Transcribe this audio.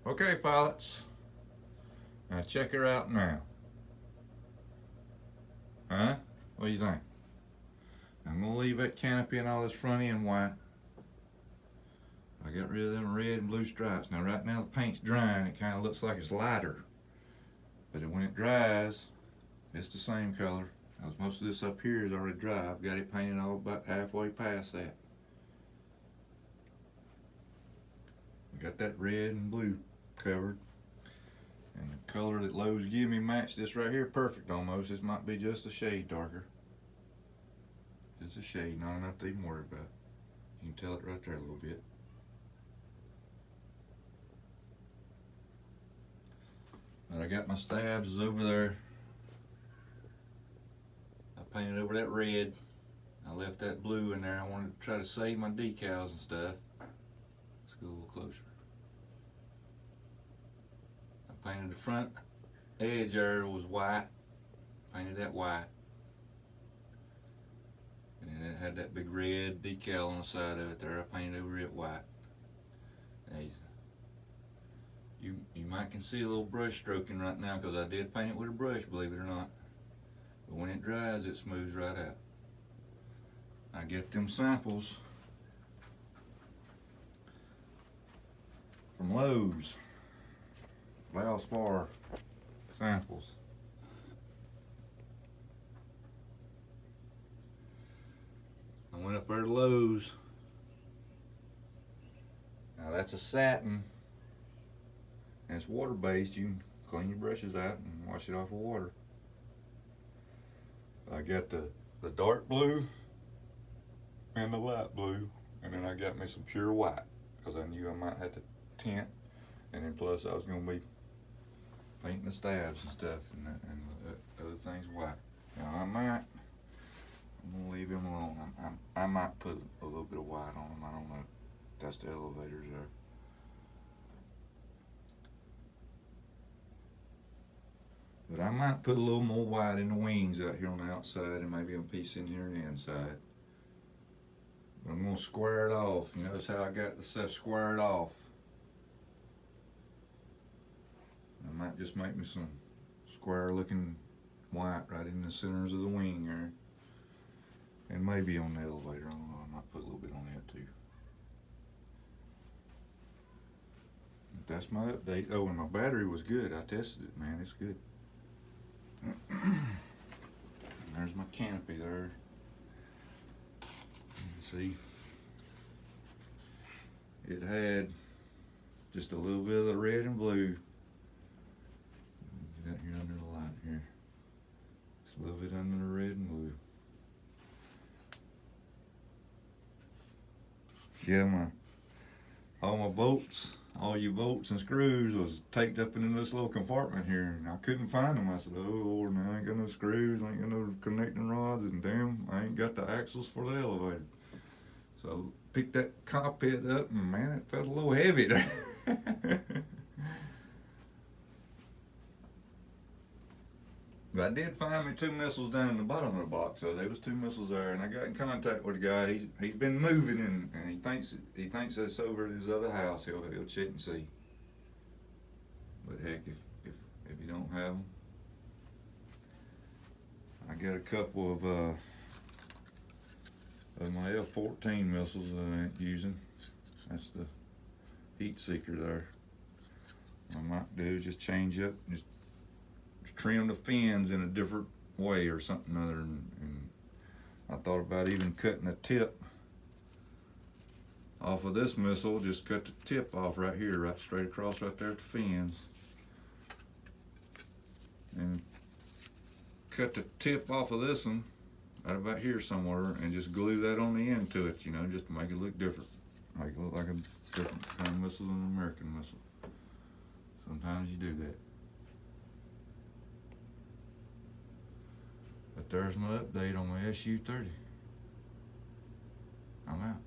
Okay, pilots. Now check her out now. Huh? What do you think? I'm gonna leave that canopy and all this front end white. I got rid of them red and blue stripes. Now right now the paint's drying, it kind of looks like it's lighter. But when it dries, it's the same color. Because most of this up here is already dry. I've got it painted all about halfway past that. I got that red and blue covered. And the color that Lowe's give me matched this right here perfect almost. This might be just a shade darker. Just a shade, not enough to even worry about. You can tell it right there a little bit. But I got my stabs over there. I painted over that red. I left that blue in there. I wanted to try to save my decals and stuff. Let's go a little closer. I painted the front edge there was white. Painted that white. And then it had that big red decal on the side of it there. I painted over it white. You might can see a little brush stroking right now because I did paint it with a brush, believe it or not. But when it dries, it smooths right out. I get them samples from Lowe's. Valspar samples. I went up there to Lowe's. Now that's a satin. And it's water based. You can clean your brushes out and wash it off with water. I got the dark blue and the light blue, and then I got me some pure white because I knew I might have to tint, and then plus I was going to be painting the stabs and stuff, and the other things white. Now I'm going to leave them alone. I might put a little bit of white on them. I don't know. That's the elevators there. But I might put a little more white in the wings out here on the outside and maybe a piece in here on the inside. But I'm going to square it off. You notice how I got the stuff squared off. I might just make me some square looking white right in the centers of the wing there. And maybe on the elevator, I don't know, I might put a little bit on that too. But that's my update. Oh, and my battery was good. I tested it, man, it's good. There's my canopy there. See, it had just a little bit of the red and blue. Get out here under the light here. Just a little bit under the red and blue. Yeah, all my bolts, all your bolts and screws was taped up in this little compartment here, and I couldn't find them. I said, oh Lord, man, I ain't got no screws, I ain't got no connecting rods, and damn, I ain't got the axles for the elevator. So I picked that cockpit up, and man, it felt a little heavy there. But I did find me 2 missiles down in the bottom of the box, so there was 2 missiles there, and I got in contact with a guy. He's been moving, and he thinks that's over at his other house. He'll check and see. But heck, if you don't have them, I got a couple of my F-14 missiles that I ain't using. That's the heat seeker there. What I might do is just change up, just trim the fins in a different way or something other, and I thought about even cutting the tip off of this missile. Just cut the tip off right here, right straight across right there at the fins, and cut the tip off of this one right about here somewhere, and just glue that on the end to it, you know, just to make it look different, make it look like a different kind of missile than an American missile. Sometimes you do that. But there's my update on my SU-30. I'm out.